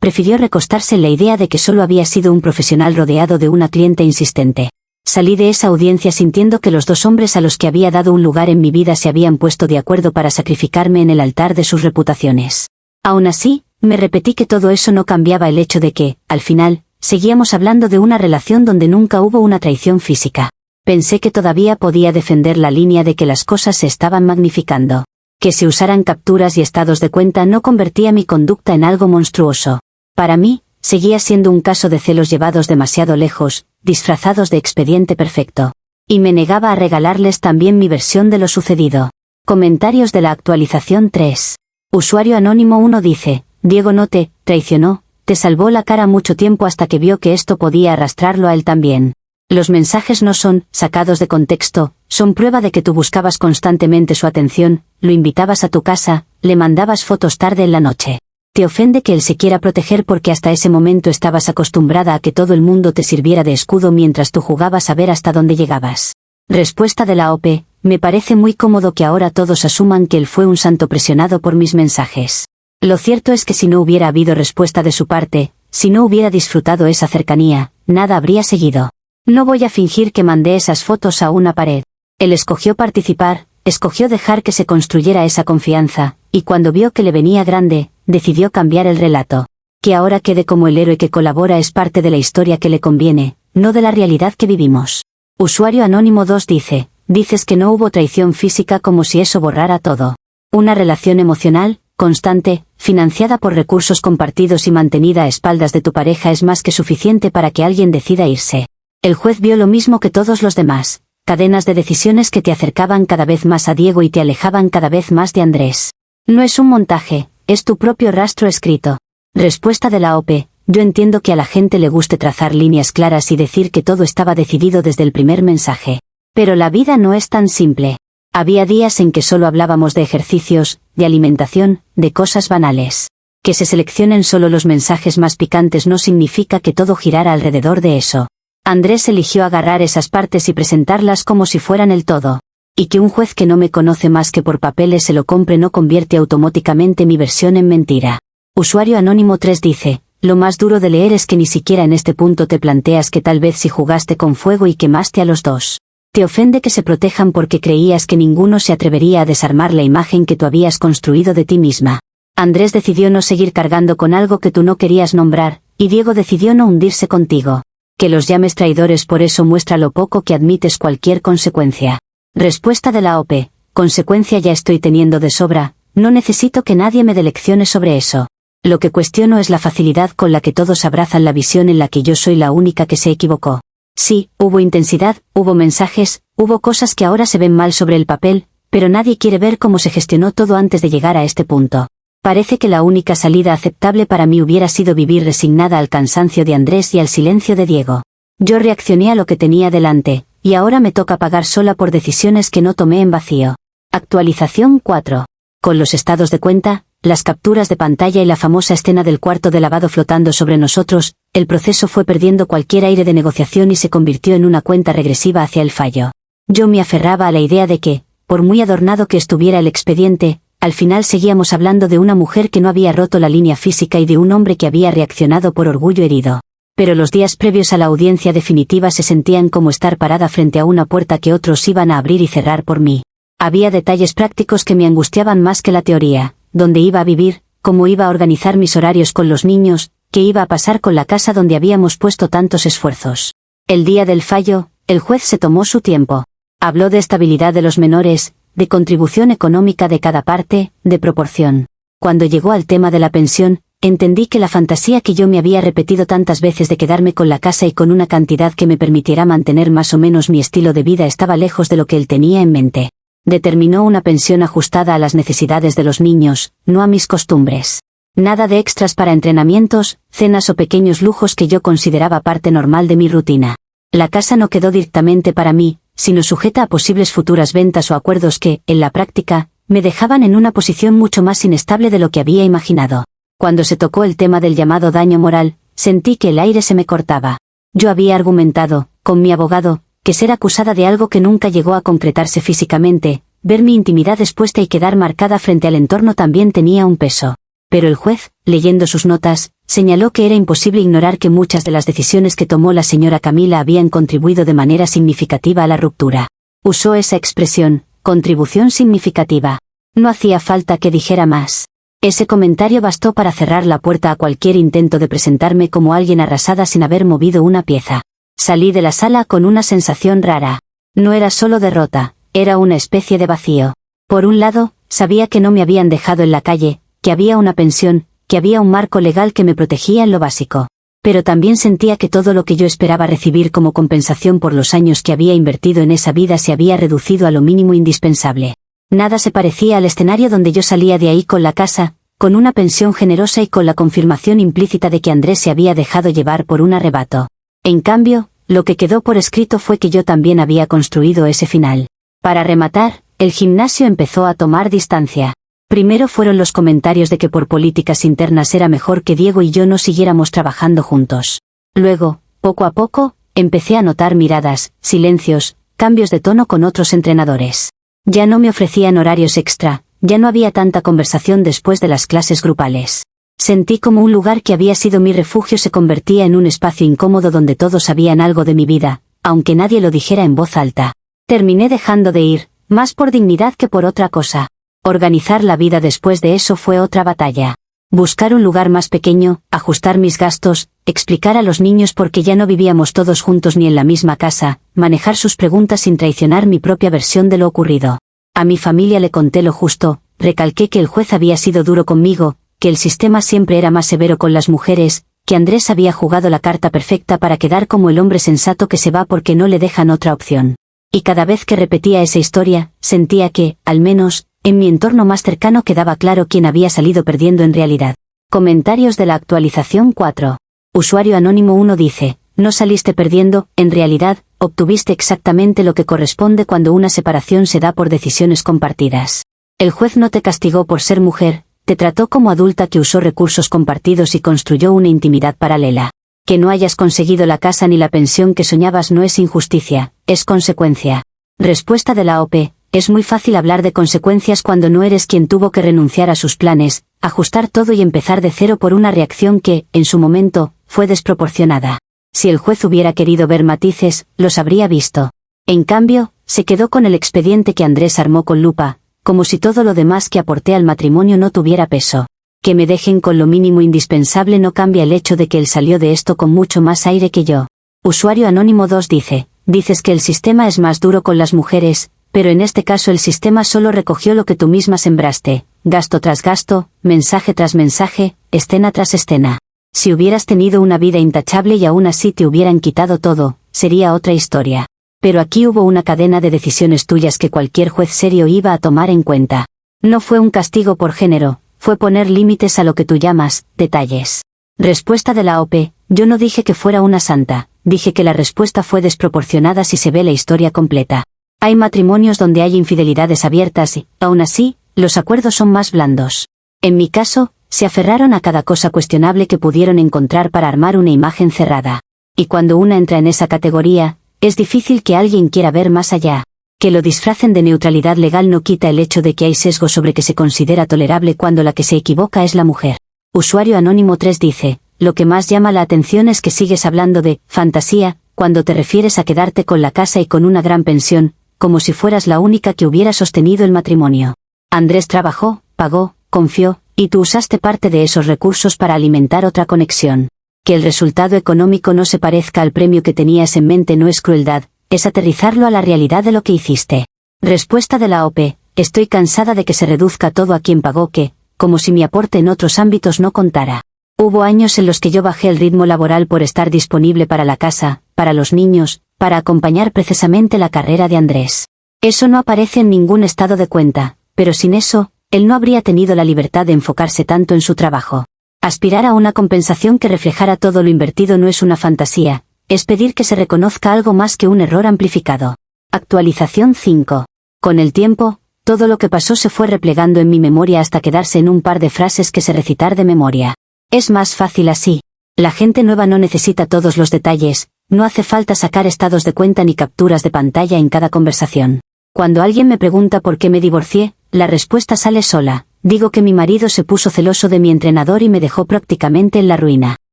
prefirió recostarse en la idea de que solo había sido un profesional rodeado de una cliente insistente. Salí de esa audiencia sintiendo que los dos hombres a los que había dado un lugar en mi vida se habían puesto de acuerdo para sacrificarme en el altar de sus reputaciones. Aún así, me repetí que todo eso no cambiaba el hecho de que, al final, seguíamos hablando de una relación donde nunca hubo una traición física. Pensé que todavía podía defender la línea de que las cosas se estaban magnificando. Que se usaran capturas y estados de cuenta no convertía mi conducta en algo monstruoso. Para mí, seguía siendo un caso de celos llevados demasiado lejos, disfrazados de expediente perfecto. Y me negaba a regalarles también mi versión de lo sucedido. Comentarios de la actualización 3. Usuario anónimo 1 dice: Diego no te traicionó, te salvó la cara mucho tiempo hasta que vio que esto podía arrastrarlo a él también. Los mensajes no son sacados de contexto, son prueba de que tú buscabas constantemente su atención, lo invitabas a tu casa, le mandabas fotos tarde en la noche. Te ofende que él se quiera proteger porque hasta ese momento estabas acostumbrada a que todo el mundo te sirviera de escudo mientras tú jugabas a ver hasta dónde llegabas. Respuesta de la OP: me parece muy cómodo que ahora todos asuman que él fue un santo presionado por mis mensajes. Lo cierto es que si no hubiera habido respuesta de su parte, si no hubiera disfrutado esa cercanía, nada habría seguido. No voy a fingir que mandé esas fotos a una pared. Él escogió participar, escogió dejar que se construyera esa confianza, y cuando vio que le venía grande, decidió cambiar el relato. Que ahora quede como el héroe que colabora es parte de la historia que le conviene, no de la realidad que vivimos. Usuario anónimo 2 dice: dices que no hubo traición física como si eso borrara todo. Una relación emocional, constante, financiada por recursos compartidos y mantenida a espaldas de tu pareja es más que suficiente para que alguien decida irse. El juez vio lo mismo que todos los demás, cadenas de decisiones que te acercaban cada vez más a Diego y te alejaban cada vez más de Andrés. No es un montaje, es tu propio rastro escrito. Respuesta de la OP: yo entiendo que a la gente le guste trazar líneas claras y decir que todo estaba decidido desde el primer mensaje. Pero la vida no es tan simple. Había días en que solo hablábamos de ejercicios, de alimentación, de cosas banales. Que se seleccionen solo los mensajes más picantes no significa que todo girara alrededor de eso. Andrés eligió agarrar esas partes y presentarlas como si fueran el todo. Y que un juez que no me conoce más que por papeles se lo compre no convierte automáticamente mi versión en mentira. Usuario anónimo 3 dice: lo más duro de leer es que ni siquiera en este punto te planteas que tal vez si jugaste con fuego y quemaste a los dos. Te ofende que se protejan porque creías que ninguno se atrevería a desarmar la imagen que tú habías construido de ti misma. Andrés decidió no seguir cargando con algo que tú no querías nombrar, y Diego decidió no hundirse contigo. Que los llames traidores por eso muestra lo poco que admites cualquier consecuencia. Respuesta de la OP: consecuencia ya estoy teniendo de sobra, no necesito que nadie me dé lecciones sobre eso. Lo que cuestiono es la facilidad con la que todos abrazan la visión en la que yo soy la única que se equivocó. Sí, hubo intensidad, hubo mensajes, hubo cosas que ahora se ven mal sobre el papel, pero nadie quiere ver cómo se gestionó todo antes de llegar a este punto. Parece que la única salida aceptable para mí hubiera sido vivir resignada al cansancio de Andrés y al silencio de Diego. Yo reaccioné a lo que tenía delante, y ahora me toca pagar sola por decisiones que no tomé en vacío. Actualización 4. Con los estados de cuenta, las capturas de pantalla y la famosa escena del cuarto de lavado flotando sobre nosotros, el proceso fue perdiendo cualquier aire de negociación y se convirtió en una cuenta regresiva hacia el fallo. Yo me aferraba a la idea de que, por muy adornado que estuviera el expediente, al final seguíamos hablando de una mujer que no había roto la línea física y de un hombre que había reaccionado por orgullo herido. Pero los días previos a la audiencia definitiva se sentían como estar parada frente a una puerta que otros iban a abrir y cerrar por mí. Había detalles prácticos que me angustiaban más que la teoría: dónde iba a vivir, cómo iba a organizar mis horarios con los niños, qué iba a pasar con la casa donde habíamos puesto tantos esfuerzos. El día del fallo, el juez se tomó su tiempo. Habló de estabilidad de los menores, de contribución económica de cada parte, de proporción. Cuando llegó al tema de la pensión, entendí que la fantasía que yo me había repetido tantas veces de quedarme con la casa y con una cantidad que me permitiera mantener más o menos mi estilo de vida estaba lejos de lo que él tenía en mente. Determinó una pensión ajustada a las necesidades de los niños, no a mis costumbres. Nada de extras para entrenamientos, cenas o pequeños lujos que yo consideraba parte normal de mi rutina. La casa no quedó directamente para mí, sino sujeta a posibles futuras ventas o acuerdos que, en la práctica, me dejaban en una posición mucho más inestable de lo que había imaginado. Cuando se tocó el tema del llamado daño moral, sentí que el aire se me cortaba. Yo había argumentado, con mi abogado, que ser acusada de algo que nunca llegó a concretarse físicamente, ver mi intimidad expuesta y quedar marcada frente al entorno también tenía un peso. Pero el juez, leyendo sus notas, señaló que era imposible ignorar que muchas de las decisiones que tomó la señora Camila habían contribuido de manera significativa a la ruptura. Usó esa expresión, contribución significativa. No hacía falta que dijera más. Ese comentario bastó para cerrar la puerta a cualquier intento de presentarme como alguien arrasada sin haber movido una pieza. Salí de la sala con una sensación rara. No era solo derrota, era una especie de vacío. Por un lado, sabía que no me habían dejado en la calle, que había una pensión, que había un marco legal que me protegía en lo básico. Pero también sentía que todo lo que yo esperaba recibir como compensación por los años que había invertido en esa vida se había reducido a lo mínimo indispensable. Nada se parecía al escenario donde yo salía de ahí con la casa, con una pensión generosa y con la confirmación implícita de que Andrés se había dejado llevar por un arrebato. En cambio, lo que quedó por escrito fue que yo también había construido ese final. Para rematar, el gimnasio empezó a tomar distancia. Primero fueron los comentarios de que por políticas internas era mejor que Diego y yo no siguiéramos trabajando juntos. Luego, poco a poco, empecé a notar miradas, silencios, cambios de tono con otros entrenadores. Ya no me ofrecían horarios extra, ya no había tanta conversación después de las clases grupales. Sentí como un lugar que había sido mi refugio se convertía en un espacio incómodo donde todos sabían algo de mi vida, aunque nadie lo dijera en voz alta. Terminé dejando de ir, más por dignidad que por otra cosa. Organizar la vida después de eso fue otra batalla. Buscar un lugar más pequeño, ajustar mis gastos, explicar a los niños por qué ya no vivíamos todos juntos ni en la misma casa, manejar sus preguntas sin traicionar mi propia versión de lo ocurrido. A mi familia le conté lo justo, recalqué que el juez había sido duro conmigo, que el sistema siempre era más severo con las mujeres, que Andrés había jugado la carta perfecta para quedar como el hombre sensato que se va porque no le dejan otra opción. Y cada vez que repetía esa historia, sentía que, al menos, en mi entorno más cercano quedaba claro quién había salido perdiendo en realidad. Comentarios de la actualización 4. Usuario anónimo 1 dice, no saliste perdiendo, en realidad, obtuviste exactamente lo que corresponde cuando una separación se da por decisiones compartidas. El juez no te castigó por ser mujer, te trató como adulta que usó recursos compartidos y construyó una intimidad paralela. Que no hayas conseguido la casa ni la pensión que soñabas no es injusticia, es consecuencia. Respuesta de la OP. Es muy fácil hablar de consecuencias cuando no eres quien tuvo que renunciar a sus planes, ajustar todo y empezar de cero por una reacción que, en su momento, fue desproporcionada. Si el juez hubiera querido ver matices, los habría visto. En cambio, se quedó con el expediente que Andrés armó con lupa, como si todo lo demás que aporté al matrimonio no tuviera peso. Que me dejen con lo mínimo indispensable no cambia el hecho de que él salió de esto con mucho más aire que yo. Usuario anónimo 2 dice, dices que el sistema es más duro con las mujeres, pero en este caso el sistema solo recogió lo que tú misma sembraste, gasto tras gasto, mensaje tras mensaje, escena tras escena. Si hubieras tenido una vida intachable y aún así te hubieran quitado todo, sería otra historia. Pero aquí hubo una cadena de decisiones tuyas que cualquier juez serio iba a tomar en cuenta. No fue un castigo por género, fue poner límites a lo que tú llamas, detalles. Respuesta de la OP, yo no dije que fuera una santa, dije que la respuesta fue desproporcionada si se ve la historia completa. Hay matrimonios donde hay infidelidades abiertas y, aún así, los acuerdos son más blandos. En mi caso, se aferraron a cada cosa cuestionable que pudieron encontrar para armar una imagen cerrada. Y cuando una entra en esa categoría, es difícil que alguien quiera ver más allá. Que lo disfracen de neutralidad legal no quita el hecho de que hay sesgo sobre que se considera tolerable cuando la que se equivoca es la mujer. Usuario anónimo 3 dice, lo que más llama la atención es que sigues hablando de fantasía, cuando te refieres a quedarte con la casa y con una gran pensión, como si fueras la única que hubiera sostenido el matrimonio. Andrés trabajó, pagó, confió, y tú usaste parte de esos recursos para alimentar otra conexión. Que el resultado económico no se parezca al premio que tenías en mente no es crueldad, es aterrizarlo a la realidad de lo que hiciste. Respuesta de la OP, estoy cansada de que se reduzca todo a quien pagó que, como si mi aporte en otros ámbitos no contara. Hubo años en los que yo bajé el ritmo laboral por estar disponible para la casa, para los niños, para acompañar precisamente la carrera de Andrés. Eso no aparece en ningún estado de cuenta, pero sin eso, él no habría tenido la libertad de enfocarse tanto en su trabajo. Aspirar a una compensación que reflejara todo lo invertido no es una fantasía, es pedir que se reconozca algo más que un error amplificado. Actualización 5. Con el tiempo, todo lo que pasó se fue replegando en mi memoria hasta quedarse en un par de frases que sé recitar de memoria. Es más fácil así. La gente nueva no necesita todos los detalles, no hace falta sacar estados de cuenta ni capturas de pantalla en cada conversación. Cuando alguien me pregunta por qué me divorcié, la respuesta sale sola. Digo que mi marido se puso celoso de mi entrenador y me dejó prácticamente en la ruina.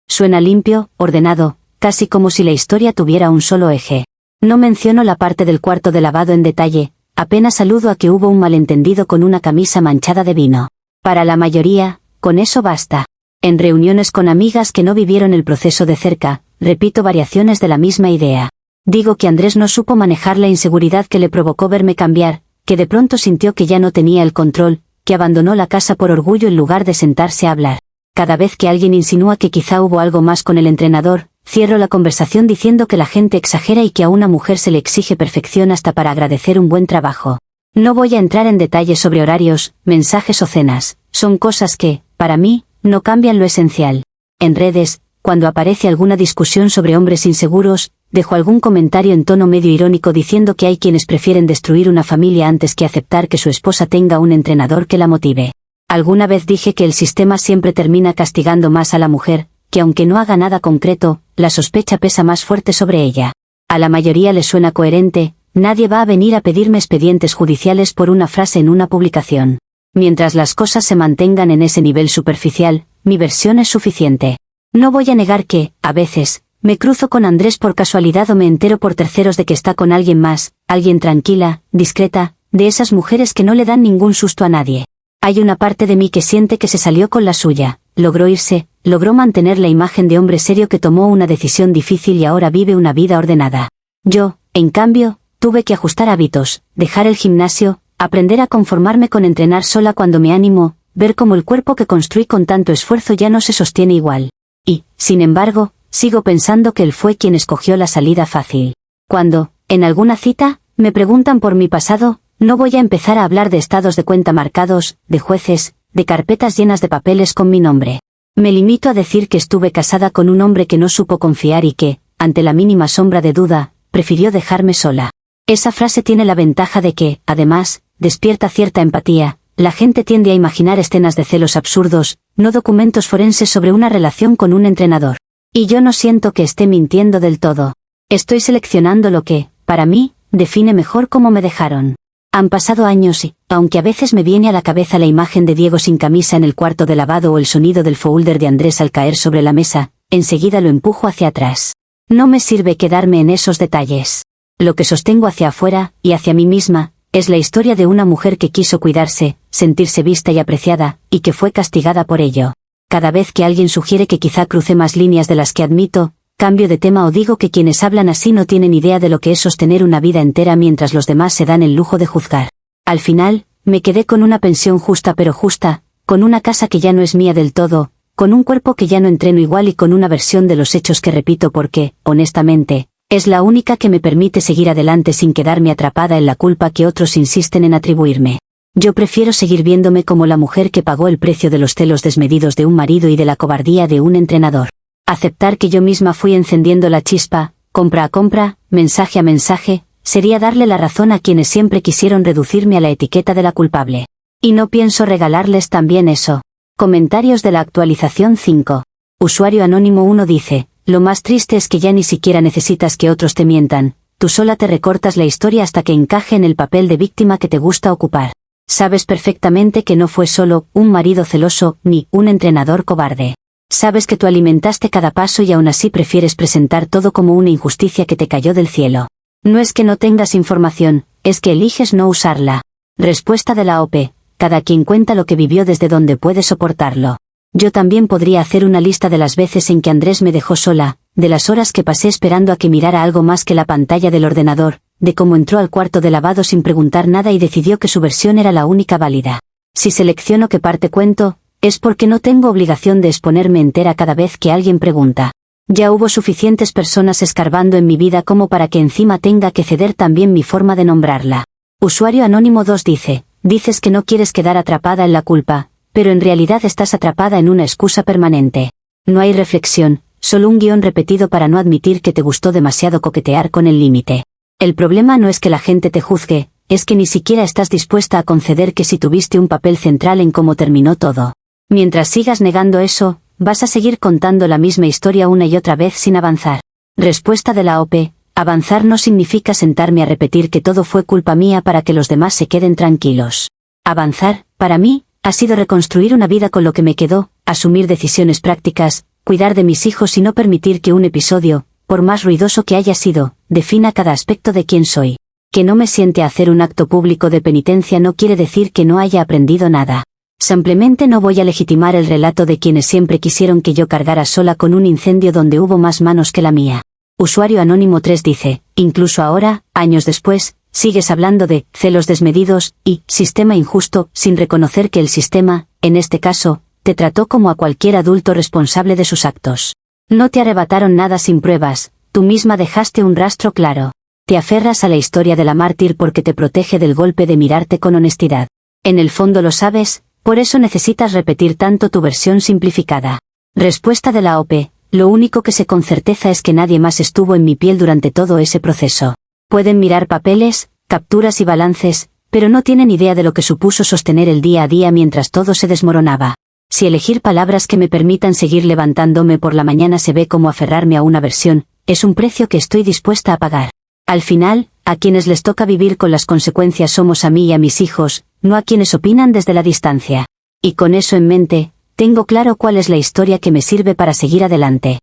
Suena limpio, ordenado, casi como si la historia tuviera un solo eje. No menciono la parte del cuarto de lavado en detalle, apenas aludo a que hubo un malentendido con una camisa manchada de vino. Para la mayoría, con eso basta. En reuniones con amigas que no vivieron el proceso de cerca, repito variaciones de la misma idea. Digo que Andrés no supo manejar la inseguridad que le provocó verme cambiar, que de pronto sintió que ya no tenía el control, que abandonó la casa por orgullo en lugar de sentarse a hablar. Cada vez que alguien insinúa que quizá hubo algo más con el entrenador, cierro la conversación diciendo que la gente exagera y que a una mujer se le exige perfección hasta para agradecer un buen trabajo. No voy a entrar en detalles sobre horarios, mensajes o cenas, son cosas que, para mí, no cambian lo esencial. En redes, cuando aparece alguna discusión sobre hombres inseguros, dejo algún comentario en tono medio irónico diciendo que hay quienes prefieren destruir una familia antes que aceptar que su esposa tenga un entrenador que la motive. Alguna vez dije que el sistema siempre termina castigando más a la mujer, que aunque no haga nada concreto, la sospecha pesa más fuerte sobre ella. A la mayoría le suena coherente, nadie va a venir a pedirme expedientes judiciales por una frase en una publicación. Mientras las cosas se mantengan en ese nivel superficial, mi versión es suficiente. No voy a negar que, a veces, me cruzo con Andrés por casualidad o me entero por terceros de que está con alguien más, alguien tranquila, discreta, de esas mujeres que no le dan ningún susto a nadie. Hay una parte de mí que siente que se salió con la suya, logró irse, logró mantener la imagen de hombre serio que tomó una decisión difícil y ahora vive una vida ordenada. Yo, en cambio, tuve que ajustar hábitos, dejar el gimnasio, aprender a conformarme con entrenar sola cuando me animo, ver cómo el cuerpo que construí con tanto esfuerzo ya no se sostiene igual. Y, sin embargo, sigo pensando que él fue quien escogió la salida fácil. Cuando, en alguna cita, me preguntan por mi pasado, no voy a empezar a hablar de estados de cuenta marcados, de jueces, de carpetas llenas de papeles con mi nombre. Me limito a decir que estuve casada con un hombre que no supo confiar y que, ante la mínima sombra de duda, prefirió dejarme sola. Esa frase tiene la ventaja de que, además, despierta cierta empatía. La gente tiende a imaginar escenas de celos absurdos, no documentos forenses sobre una relación con un entrenador. Y yo no siento que esté mintiendo del todo. Estoy seleccionando lo que, para mí, define mejor cómo me dejaron. Han pasado años y, aunque a veces me viene a la cabeza la imagen de Diego sin camisa en el cuarto de lavado o el sonido del folder de Andrés al caer sobre la mesa, enseguida lo empujo hacia atrás. No me sirve quedarme en esos detalles. Lo que sostengo hacia afuera, y hacia mí misma, es la historia de una mujer que quiso cuidarse, sentirse vista y apreciada, y que fue castigada por ello. Cada vez que alguien sugiere que quizá cruce más líneas de las que admito, cambio de tema o digo que quienes hablan así no tienen idea de lo que es sostener una vida entera mientras los demás se dan el lujo de juzgar. Al final, me quedé con una pensión justa pero justa, con una casa que ya no es mía del todo, con un cuerpo que ya no entreno igual y con una versión de los hechos que repito porque, honestamente, es la única que me permite seguir adelante sin quedarme atrapada en la culpa que otros insisten en atribuirme. Yo prefiero seguir viéndome como la mujer que pagó el precio de los celos desmedidos de un marido y de la cobardía de un entrenador. Aceptar que yo misma fui encendiendo la chispa, compra a compra, mensaje a mensaje, sería darle la razón a quienes siempre quisieron reducirme a la etiqueta de la culpable. Y no pienso regalarles también eso. Comentarios de la actualización 5. Usuario anónimo 1 dice, lo más triste es que ya ni siquiera necesitas que otros te mientan, tú sola te recortas la historia hasta que encaje en el papel de víctima que te gusta ocupar. Sabes perfectamente que no fue solo un marido celoso, ni un entrenador cobarde. Sabes que tú alimentaste cada paso y aún así prefieres presentar todo como una injusticia que te cayó del cielo. No es que no tengas información, es que eliges no usarla. Respuesta de la OP, cada quien cuenta lo que vivió desde donde puede soportarlo. Yo también podría hacer una lista de las veces en que Andrés me dejó sola, de las horas que pasé esperando a que mirara algo más que la pantalla del ordenador, de cómo entró al cuarto de lavado sin preguntar nada y decidió que su versión era la única válida. Si selecciono qué parte cuento, es porque no tengo obligación de exponerme entera cada vez que alguien pregunta. Ya hubo suficientes personas escarbando en mi vida como para que encima tenga que ceder también mi forma de nombrarla. Usuario anónimo 2 dice, dices que no quieres quedar atrapada en la culpa, pero en realidad estás atrapada en una excusa permanente. No hay reflexión, solo un guión repetido para no admitir que te gustó demasiado coquetear con el límite. El problema no es que la gente te juzgue, es que ni siquiera estás dispuesta a conceder que sí tuviste un papel central en cómo terminó todo. Mientras sigas negando eso, vas a seguir contando la misma historia una y otra vez sin avanzar. Respuesta de la OP. Avanzar no significa sentarme a repetir que todo fue culpa mía para que los demás se queden tranquilos. Avanzar, para mí, ha sido reconstruir una vida con lo que me quedó, asumir decisiones prácticas, cuidar de mis hijos y no permitir que un episodio, por más ruidoso que haya sido, defina cada aspecto de quién soy. Que no me siente a hacer un acto público de penitencia no quiere decir que no haya aprendido nada. Simplemente no voy a legitimar el relato de quienes siempre quisieron que yo cargara sola con un incendio donde hubo más manos que la mía. Usuario Anónimo 3 dice, incluso ahora, años después, sigues hablando de celos desmedidos y sistema injusto sin reconocer que el sistema, en este caso, te trató como a cualquier adulto responsable de sus actos. No te arrebataron nada sin pruebas, tú misma dejaste un rastro claro. Te aferras a la historia de la mártir porque te protege del golpe de mirarte con honestidad. En el fondo lo sabes, por eso necesitas repetir tanto tu versión simplificada. Respuesta de la OP. Lo único que sé con certeza es que nadie más estuvo en mi piel durante todo ese proceso. Pueden mirar papeles, capturas y balances, pero no tienen idea de lo que supuso sostener el día a día mientras todo se desmoronaba. Si elegir palabras que me permitan seguir levantándome por la mañana se ve como aferrarme a una versión, es un precio que estoy dispuesta a pagar. Al final, a quienes les toca vivir con las consecuencias somos a mí y a mis hijos, no a quienes opinan desde la distancia. Y con eso en mente, tengo claro cuál es la historia que me sirve para seguir adelante.